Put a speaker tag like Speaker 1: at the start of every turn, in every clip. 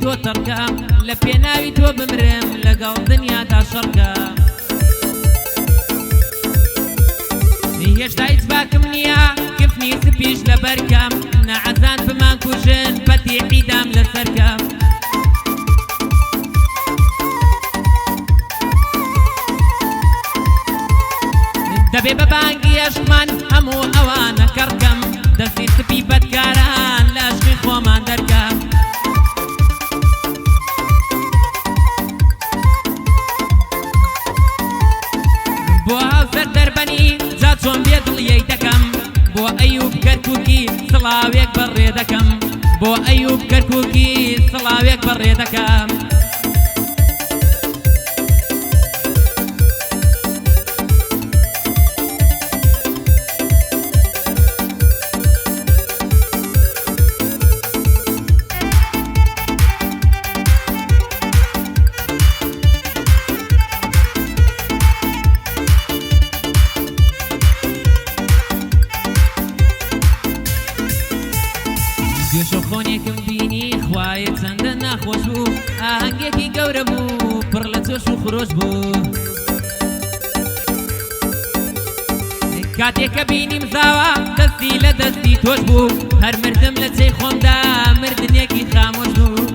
Speaker 1: تۆ تەڕکە لە پێناوی تۆ بمرم لەگەڵ دنیادا شەڕکە هێشتا هیچ باکم نییە کفنی سپیش لە بەرکەم نەعەزان بمان کوژن بەتی عیدام لەسەرکەم دەبێ بە بانگی عەشقمان هەموو ئەوانە کەڕکەم دەستی سپی بەدکاران لە عەشقی خۆمان دەرکەم بۆ هاوسەر دەربەنی جا چۆن بێ دڵیەی دەکەم بۆ ئەیوب کەرکووکی سڵاوێک بەڕێ دەکەم بۆ ئەیوب کەرکووکی سڵاوێک بەڕێ دەکەم گوێشەخۆنێکم بینی خوایە چەندە ناخۆش بوو ئاهەنگێکی گەورە بوو پڕ لە جۆش و خرۆش بوو کاتێککە بینیم زاوە دەستی لە دەستی تۆش بوو هەر مردم لە جێی خۆمدا مردنێکی خامۆش بوو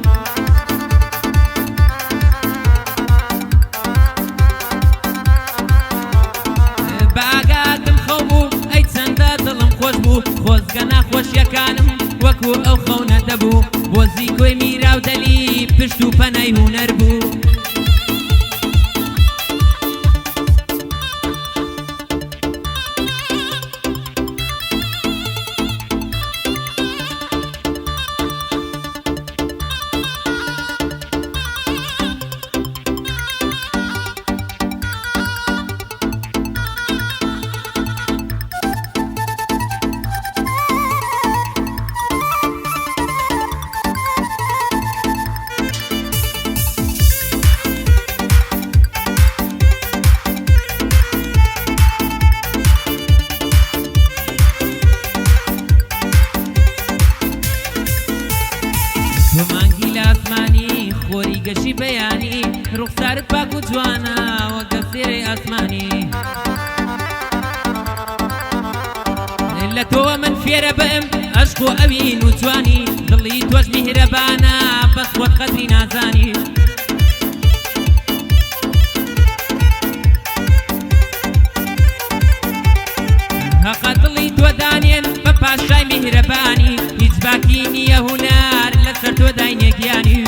Speaker 1: بە ئاگاتم خەو بوو ئەی چەندە دڵم خۆش بوو خۆزگە ناخۆشیەکانم وەکو ئەو خەونە دەبوو بۆ زیکۆی میراو دەلی پشت و پەنای هونەر بوو مانگی لە ئاسمانی خۆری گەشی بەیانی ڕوخسارت پاک و جوانە وەکە سێرەی ئاسمانی لە تۆوە من فێرە بەم عەشق و ئەوین و جوانی دڵی تۆش میهرەبانە بەس خۆت قەدری نازانی هەقا دڵی تۆ دانێن بە پاشای میهرەبانی هیچ باکی نییە هونەر لەسەر تۆ داینێکیانی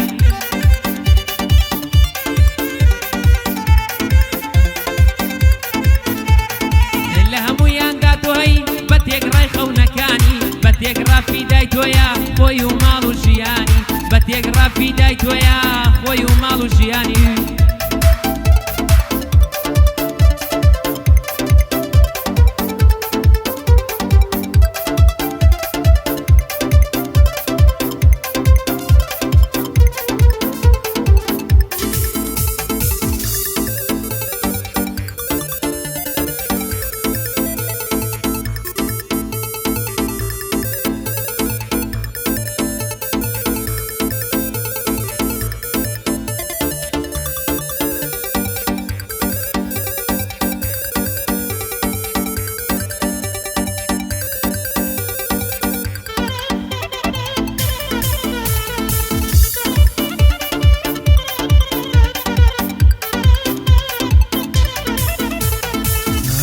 Speaker 1: لە هەموویاندا تۆ هەی بە تێکڕای خەونەکانی بە تێکڕا فیدای تۆیە خۆی و ماڵ و ژیانی بە تێکڕا فیدای تۆیە خۆی و ماڵ و ژیانی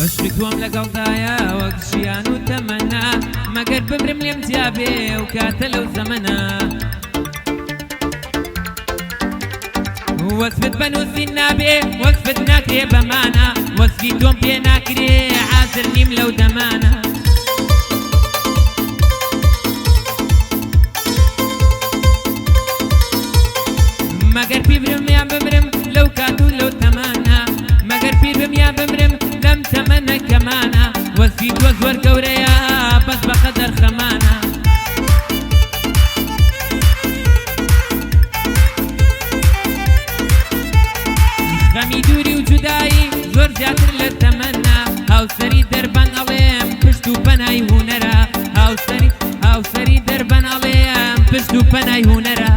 Speaker 1: عشقی تۆم لەگەڵدایە وەک ژیان و تەمەنا مەگەر بمرم لێم جیابێ و کاتە لەو زەمەنە وەسفت بەنووسین نابێ وەسفت ناکرێ بەمانە وەسفی تۆم پێ ناکرێ حازر نیم لەو دەمانە مەگەر پیر بمرم یان بمرم لەو کات و لەو تەمانە مەگەر پیر بم یان بمرم لەم تەمەنە کەمانە وەسفی تۆ زۆر گەورەیە بەس بەقەدەر خەمانە غەمی دووری و جودایی زۆر زیاتر لە تەمەنا هاوسەری دەربەن ئەڵێم پشت و پەنای هونەرە هاوسەری دەربەن ئەڵێم پشت و پەنای هونەرە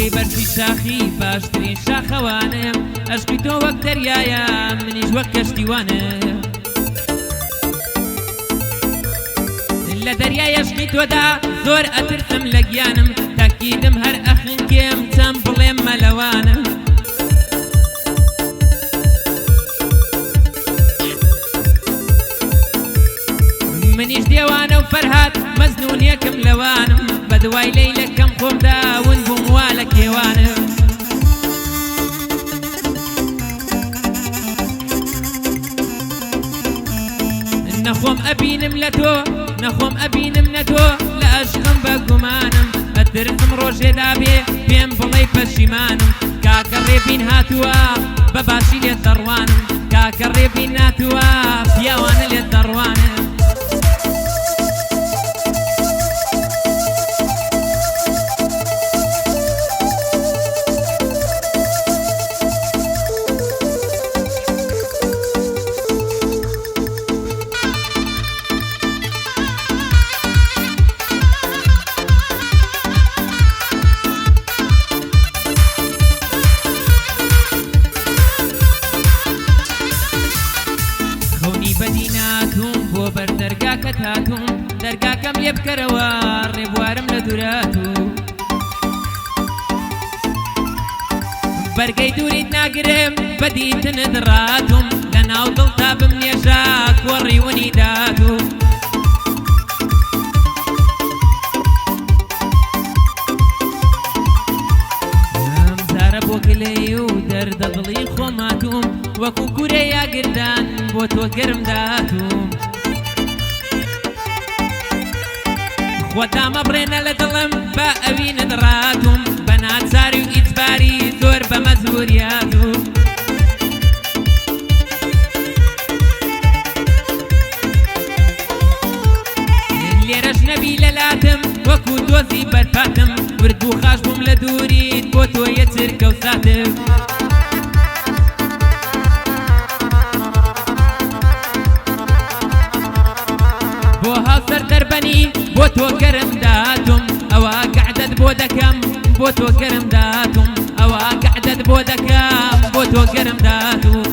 Speaker 1: جێی بەرزی شاخی باشترین شاخەوانە عشقی تۆ وەک دەریایە منیش وەک کەشتیوانە لە دەریای عشقی تۆدا زۆر ئەترسم لە گیانم تاکیدم هەر ئەخنکێم چەند بڵێم مەلەوانە منیش دێوانە و فەرهاد مەزنونیەکم لەوانم بە دوای لەیلەکەم خۆمدا ون بووم وا لە کێوانە نەخۆم ئەبینم لە تۆ نەخۆم ئەبینم نە تۆ لە عەشقم بە گومانم ئەترسم ڕۆژێ دابێ پێم بڵێ پەشیمانم کاکە ڕێبین هاتووە بە باشی لێت دەڕوانم کاکە ڕێبین ناتووە پیاوانە لێت دەڕوانم بەدی ناتوم بۆ بەر دەرگاکەت هاتووم دەرگاکەم لێ بکەرەوە ڕێبوارم لە دووراتوو بەرگەی دووریت ناگرم بەدیتنت ڕاتوم لە ناو دڵ تا بمنێژا کۆڕی ونی داتوو ئەمجارە بۆ گلەی و دەردە دڵی خۆم هاتووم وەکو گورە یاگردان بۆ تۆ گەرم داتووم خۆتامە بڕێنە لە دڵم بە ئەوینت ڕاتووم بە ناچاری و ئیجباری زۆر بە مەجبوریاتووم لێرەش نەبی لەلاتم وەکو دۆزی بەرپاتم ورد و خاش بووم لە دووریت بۆ تۆ یە چرکە و ساتم بۆ هاوسەر دەربەنی بۆ تۆ گەرم داتوم ئەوە کەعدەت بۆ دەکەم بۆ تۆ گەرم داتوم ئەوە کەعدەت بۆ دەکەم بۆ تۆ گەرم داتوم